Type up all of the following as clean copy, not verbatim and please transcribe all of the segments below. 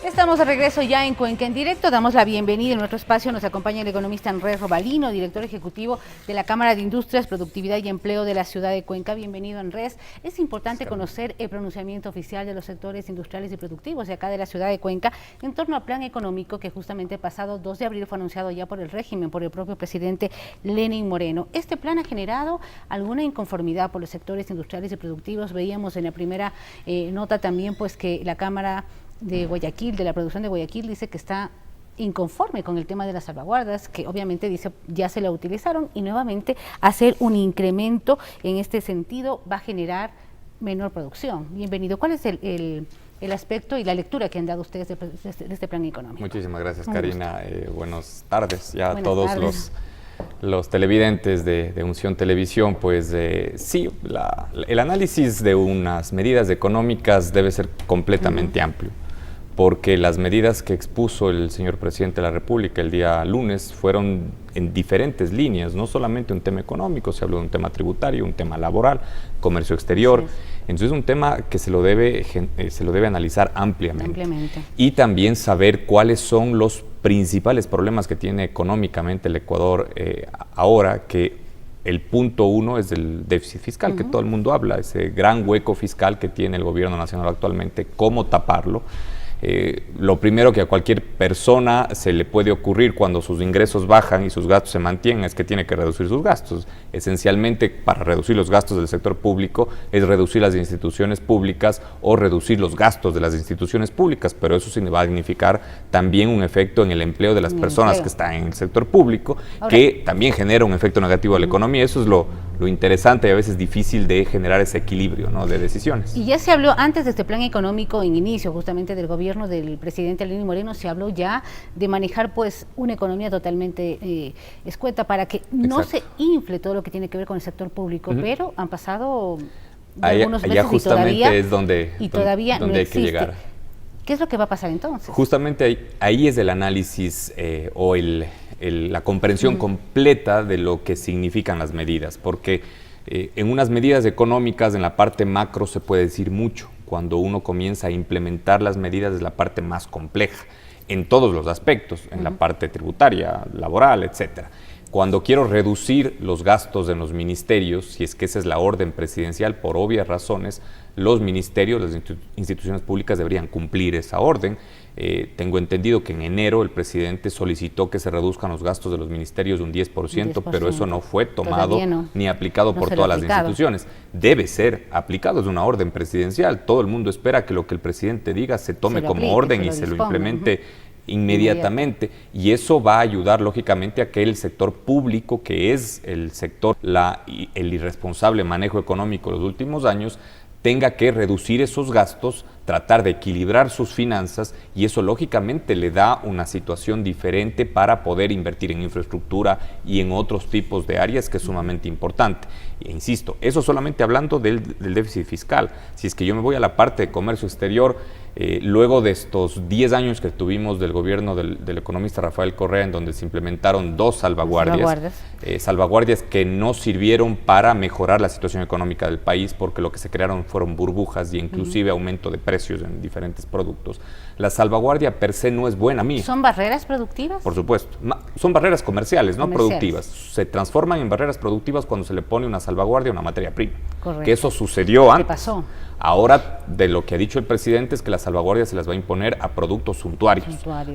Estamos de regreso ya en Cuenca en Directo. Damos la bienvenida en nuestro espacio. Nos acompaña el economista Andrés Robalino, director ejecutivo de la Cámara de Industrias, Productividad y Empleo de la ciudad de Cuenca. Bienvenido, Andrés. Es importante conocer el pronunciamiento oficial de los sectores industriales y productivos de acá de la ciudad de Cuenca en torno al plan económico que justamente pasado 2 de abril fue anunciado ya por el régimen, por el propio presidente Lenín Moreno. Este plan ha generado alguna inconformidad por los sectores industriales y productivos. Veíamos en la primera nota también pues que la Cámara de Guayaquil, de la producción de Guayaquil, dice que está inconforme con el tema de las salvaguardas, que obviamente dice ya se la utilizaron y nuevamente hacer un incremento en este sentido va a generar menor producción. Bienvenido. ¿Cuál es el aspecto y la lectura que han dado ustedes de este plan económico? Muchísimas gracias, Karina. Buenas tardes ya a todos tardes. los televidentes de Unción Televisión. Pues sí, el análisis de unas medidas económicas debe ser completamente amplio, porque las medidas que expuso el señor presidente de la República el día lunes fueron en diferentes líneas, no solamente un tema económico, se habló de un tema tributario, un tema laboral, comercio exterior. Entonces es un tema que se lo debe analizar ampliamente. Y también saber cuáles son los principales problemas que tiene económicamente el Ecuador ahora, que el punto 1 es el déficit fiscal, que todo el mundo habla, ese gran hueco fiscal que tiene el gobierno nacional actualmente, cómo taparlo. Lo primero que a cualquier persona se le puede ocurrir cuando sus ingresos bajan y sus gastos se mantienen es que tiene que reducir sus gastos. Esencialmente, para reducir los gastos del sector público es reducir las instituciones públicas o reducir los gastos de las instituciones públicas, pero eso va a significar también un efecto en el empleo de las personas que están en el sector público, que también genera un efecto negativo a la economía. Eso es lo interesante y a veces difícil de generar ese equilibrio, ¿no?, de decisiones. Y ya se habló antes de este plan económico en inicio justamente del gobierno del presidente Lenín Moreno, se habló ya de manejar pues una economía totalmente escueta para que no se infle todo lo que tiene que ver con el sector público, pero han pasado algunos meses justamente y todavía no hay que existe. llegar. ¿Qué es lo que va a pasar entonces? Justamente ahí es el análisis o la comprensión completa de lo que significan las medidas, porque en unas medidas económicas, en la parte macro se puede decir mucho. Cuando uno comienza a implementar las medidas es la parte más compleja, en todos los aspectos, en la parte tributaria, laboral, etcétera. Cuando quiero reducir los gastos en los ministerios, si es que esa es la orden presidencial, por obvias razones, los ministerios, las instituciones públicas deberían cumplir esa orden. Tengo entendido que en enero el presidente solicitó que se reduzcan los gastos de los ministerios de un 10%, pero eso no fue tomado ni aplicado por todas las instituciones. Debe ser aplicado, es una orden presidencial. Todo el mundo espera que lo que el presidente diga se tome como orden y se lo implemente inmediatamente, y eso va a ayudar lógicamente a que el sector público, que es el sector, el irresponsable manejo económico de los últimos años, tenga que reducir esos gastos, tratar de equilibrar sus finanzas, y eso lógicamente le da una situación diferente para poder invertir en infraestructura y en otros tipos de áreas, que es sumamente importante. E insisto, eso solamente hablando del déficit fiscal. Si es que yo me voy a la parte de comercio exterior, luego de estos 10 años que tuvimos del gobierno del economista Rafael Correa, en donde se implementaron 2 salvaguardias que no sirvieron para mejorar la situación económica del país, porque lo que se crearon fueron burbujas y inclusive aumento de precios en diferentes productos. La salvaguardia per se no es buena. ¿Son barreras productivas? Por supuesto. Son barreras comerciales, no productivas. Se transforman en barreras productivas cuando se le pone una salvaguardia a una materia prima. Correcto. Que eso sucedió antes. ¿Qué pasó? Ahora, de lo que ha dicho el presidente es que las salvaguardias se las va a imponer a productos suntuarios.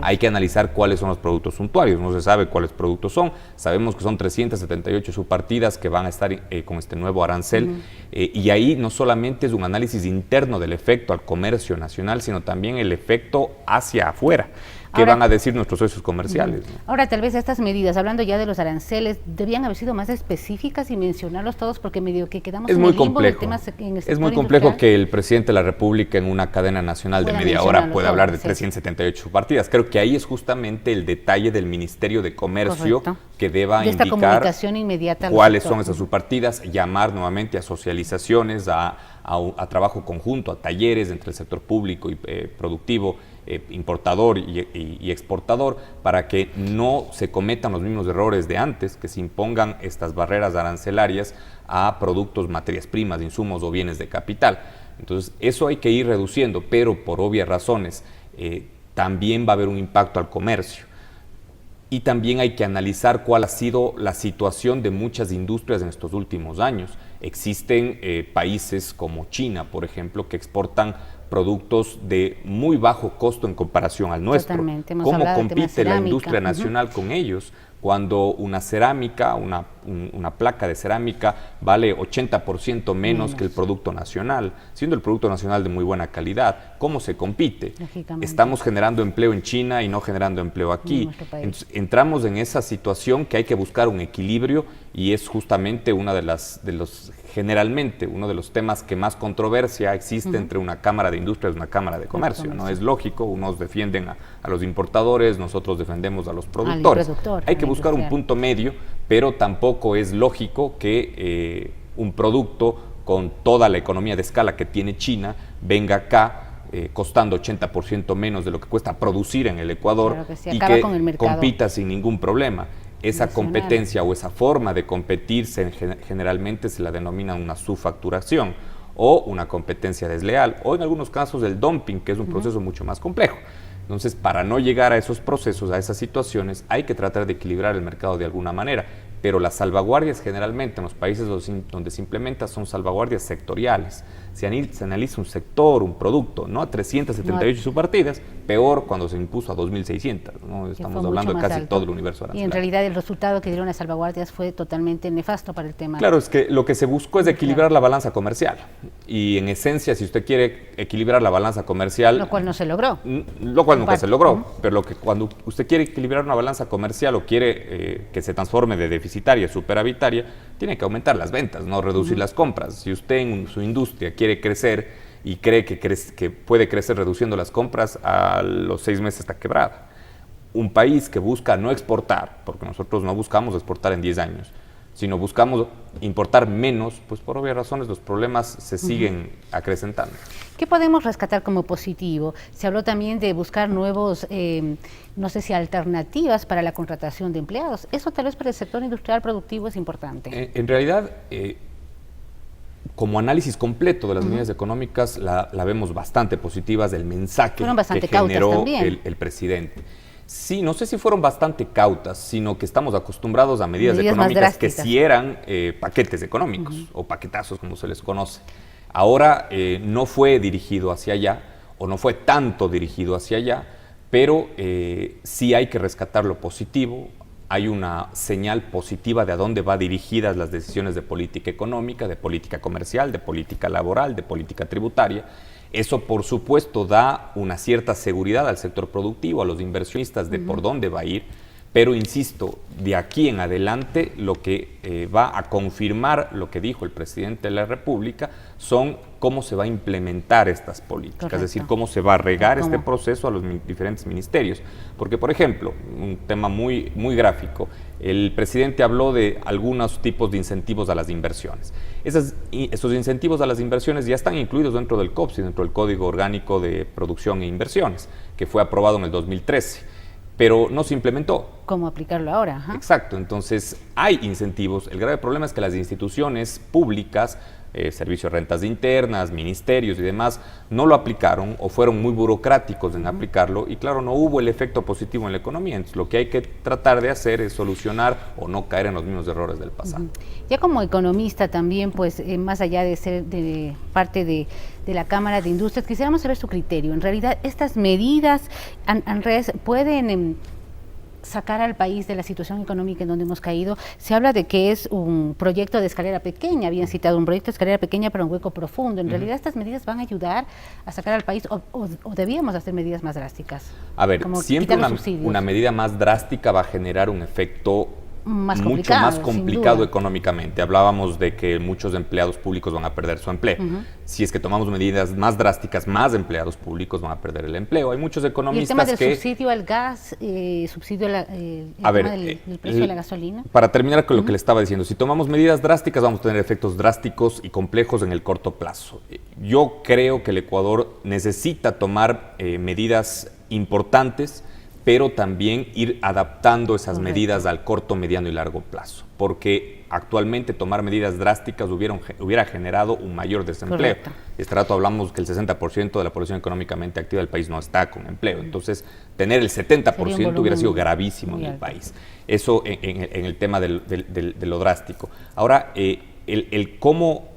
Hay que analizar cuáles son los productos suntuarios. No se sabe cuáles productos son. Sabemos que son 378 subpartidas que van a estar con este nuevo arancel. Y ahí no solamente es un análisis interno del efecto al comercio nacional, sino también el efecto hacia afuera. ¿Qué van a decir nuestros socios comerciales? Ahora, tal vez estas medidas, hablando ya de los aranceles, debían haber sido más específicas y mencionarlos todos, porque medio que quedamos en el limbo de temas en el sector Es muy complejo que el presidente de la República en una cadena nacional de media hora pueda hablar de 378 partidas. Creo que ahí es justamente el detalle del Ministerio de Comercio, que deba indicar comunicación inmediata cuáles son esas subpartidas, llamar nuevamente a socializaciones, a trabajo conjunto, a talleres entre el sector público y productivo, importador y exportador, para que no se cometan los mismos errores de antes, que se impongan estas barreras arancelarias a productos, materias primas, insumos o bienes de capital. Entonces, eso hay que ir reduciendo, pero por obvias razones, también va a haber un impacto al comercio. Y también hay que analizar cuál ha sido la situación de muchas industrias en estos últimos años. Existen países como China, por ejemplo, que exportan productos de muy bajo costo en comparación al nuestro. Totalmente. ¿Cómo compite la industria nacional con ellos? Cuando una cerámica, una placa de cerámica vale 80% menos que el producto nacional, siendo el producto nacional de muy buena calidad, ¿cómo se compite? Estamos generando empleo en China y no generando empleo aquí. Entramos en esa situación que hay que buscar un equilibrio y es justamente generalmente uno de los temas que más controversia existe entre una Cámara de Industrias y una Cámara de Comercio. No es lógico, unos defienden a los importadores, nosotros defendemos a los productores. Hay que buscar un punto medio, pero tampoco es lógico que un producto con toda la economía de escala que tiene China venga acá costando 80% menos de lo que cuesta producir en el Ecuador, y que compita sin ningún problema. Esa competencia o esa forma de competir generalmente se la denomina una subfacturación o una competencia desleal, o en algunos casos el dumping, que es un proceso mucho más complejo. Entonces, para no llegar a esos procesos, a esas situaciones, hay que tratar de equilibrar el mercado de alguna manera, pero las salvaguardias generalmente en los países donde se implementa son salvaguardias sectoriales. Se analiza un sector, un producto, no a 378 subpartidas, peor cuando se impuso a 2.600, ¿no? Estamos hablando de casi todo el universo arancelario. Y en realidad el resultado que dieron las salvaguardias fue totalmente nefasto para el tema. Claro, es que lo que se buscó es equilibrar la balanza comercial. Y en esencia, si usted quiere equilibrar la balanza comercial... Lo cual no se logró. Lo cual nunca se logró, pero cuando usted quiere equilibrar una balanza comercial o quiere que se transforme de deficitaria a superavitaria, tiene que aumentar las ventas, no reducir las compras. Si usted en su industria quiere crecer y cree que puede crecer reduciendo las compras, a los 6 meses está quebrada. Un país que busca no exportar, porque nosotros no buscamos exportar en 10 años, sino buscamos importar menos, pues por obvias razones los problemas se siguen acrecentando. ¿Qué podemos rescatar como positivo? Se habló también de buscar nuevos, no sé si alternativas para la contratación de empleados. Eso tal vez para el sector industrial productivo es importante. En realidad, como análisis completo de las medidas económicas, la vemos bastante positivas del mensaje que generó el presidente. Sí, no sé si fueron bastante cautas, sino que estamos acostumbrados a medidas económicas que sí eran paquetes económicos o paquetazos, como se les conoce. Ahora no fue dirigido hacia allá, o no fue tanto dirigido hacia allá, pero sí hay que rescatar lo positivo. Hay una señal positiva de a dónde van dirigidas las decisiones de política económica, de política comercial, de política laboral, de política tributaria. Eso, por supuesto, da una cierta seguridad al sector productivo, a los inversionistas de por dónde va a ir, pero insisto, de aquí en adelante lo que va a confirmar lo que dijo el presidente de la República son cómo se va a implementar estas políticas. Correcto. Es decir, cómo se va a regar este proceso a los diferentes ministerios. Porque, por ejemplo, un tema muy gráfico, el presidente habló de algunos tipos de incentivos a las inversiones. Esos incentivos a las inversiones ya están incluidos dentro del COPSI, dentro del Código Orgánico de Producción e Inversiones, que fue aprobado en el 2013. Pero no se implementó. ¿Cómo aplicarlo ahora? Ajá. Exacto, entonces hay incentivos. El grave problema es que las instituciones públicas, servicios de rentas internas, ministerios y demás, no lo aplicaron o fueron muy burocráticos en aplicarlo y claro, no hubo el efecto positivo en la economía. Entonces lo que hay que tratar de hacer es solucionar o no caer en los mismos errores del pasado. Ya como economista también, pues más allá de ser de parte de la Cámara de Industrias, quisiéramos saber su criterio. En realidad, estas medidas, Andrés, pueden sacar al país de la situación económica en donde hemos caído. Se habla de que es un proyecto de escalera pequeña, habían citado un proyecto de escalera pequeña pero un hueco profundo. En realidad, ¿estas medidas van a ayudar a sacar al país o debíamos hacer medidas más drásticas? A ver, siempre una medida más drástica va a generar un efecto mucho más complicado económicamente. Hablábamos de que muchos empleados públicos van a perder su empleo. Si es que tomamos medidas más drásticas, más empleados públicos van a perder el empleo. Hay muchos economistas que... ¿Y el tema del subsidio al gas, subsidio el tema del precio de la gasolina? Para terminar con lo que le estaba diciendo, si tomamos medidas drásticas vamos a tener efectos drásticos y complejos en el corto plazo. Yo creo que el Ecuador necesita tomar medidas importantes, pero también ir adaptando esas medidas al corto, mediano y largo plazo, porque actualmente tomar medidas drásticas hubiera generado un mayor desempleo. Correcto. Este rato hablamos que el 60% de la población económicamente activa del país no está con empleo. Entonces, tener el 70% hubiera sido gravísimo en el país. Eso en el tema de lo drástico. Ahora, cómo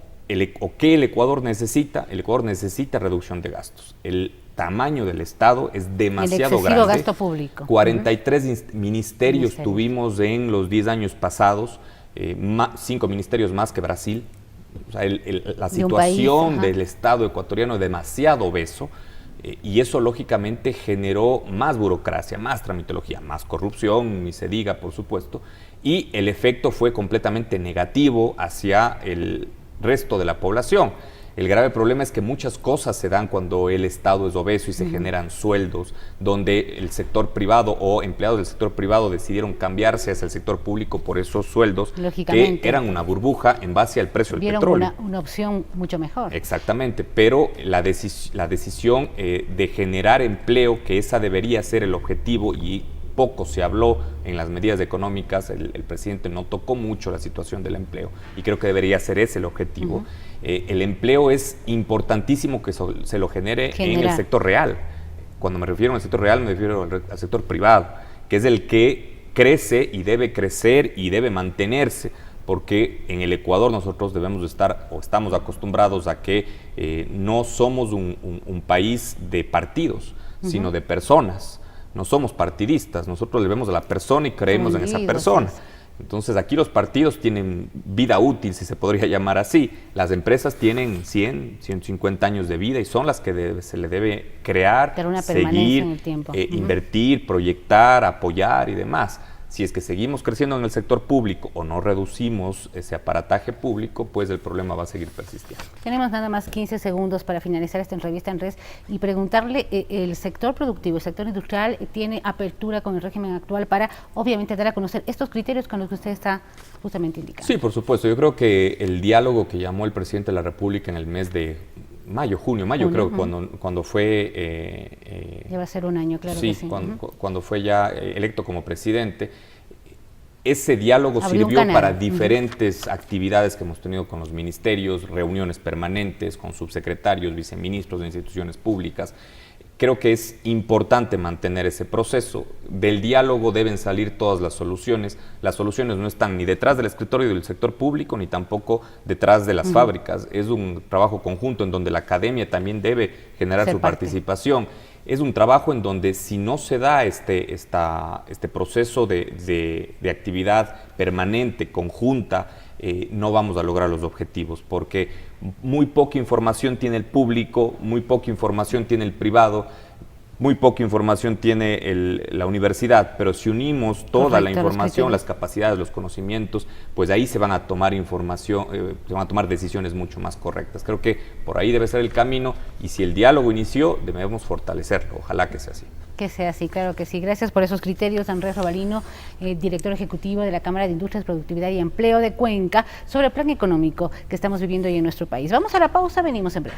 o qué el Ecuador necesita reducción de gastos. El tamaño del Estado es demasiado grande. El gasto público. 43 ministerios tuvimos en los 10 años pasados, 5 ministerios más que Brasil. O sea, la situación del Estado ecuatoriano es demasiado obeso, y eso lógicamente generó más burocracia, más tramitología, más corrupción, ni se diga, por supuesto, y el efecto fue completamente negativo hacia el resto de la población. El grave problema es que muchas cosas se dan cuando el Estado es obeso y se generan sueldos, donde el sector privado o empleados del sector privado decidieron cambiarse hacia el sector público por esos sueldos que eran una burbuja en base al precio del petróleo. Vieron una opción mucho mejor. Exactamente, pero la decisión de generar empleo, que esa debería ser el objetivo, y poco se habló en las medidas económicas, el presidente no tocó mucho la situación del empleo, y creo que debería ser ese el objetivo. El empleo es importantísimo que se lo genere en el sector real. Cuando me refiero al sector real, me refiero al sector privado, que es el que crece y debe crecer y debe mantenerse, porque en el Ecuador nosotros debemos estar, o estamos acostumbrados a que no somos un país de partidos, sino de personas. No somos partidistas, nosotros le vemos a la persona y creemos en esa persona. Entonces aquí los partidos tienen vida útil, si se podría llamar así. Las empresas tienen 100, 150 años de vida y son las que se le debe crear, seguir, en el tiempo. Invertir, proyectar, apoyar y demás. Si es que seguimos creciendo en el sector público o no reducimos ese aparataje público, pues el problema va a seguir persistiendo. Tenemos nada más 15 segundos para finalizar esta entrevista en Res y preguntarle, el sector productivo, el sector industrial, ¿tiene apertura con el régimen actual para, obviamente, dar a conocer estos criterios con los que usted está justamente indicando? Sí, por supuesto. Yo creo que el diálogo que llamó el presidente de la República en el mes de junio, creo, cuando fue... ya va a ser un año, claro que sí. Cuando fue ya electo como presidente, ese diálogo sirvió para diferentes actividades que hemos tenido con los ministerios, reuniones permanentes con subsecretarios, viceministros de instituciones públicas. Creo que es importante mantener ese proceso. Del diálogo deben salir todas las soluciones. Las soluciones no están ni detrás del escritorio del sector público, ni tampoco detrás de las fábricas. Es un trabajo conjunto en donde la academia también debe generar su participación. Es un trabajo en donde, si no se da este proceso de actividad permanente, conjunta, no vamos a lograr los objetivos, porque muy poca información tiene el público, muy poca información tiene el privado, muy poca información tiene la universidad, pero si unimos toda la información, las capacidades, los conocimientos, pues ahí se van a tomar se van a tomar decisiones mucho más correctas. Creo que por ahí debe ser el camino, y si el diálogo inició, debemos fortalecerlo. Ojalá que sea así. Que sea así, claro que sí. Gracias por esos criterios, Andrés Robalino, director ejecutivo de la Cámara de Industrias, Productividad y Empleo de Cuenca, sobre el plan económico que estamos viviendo hoy en nuestro país. Vamos a la pausa, venimos en breve.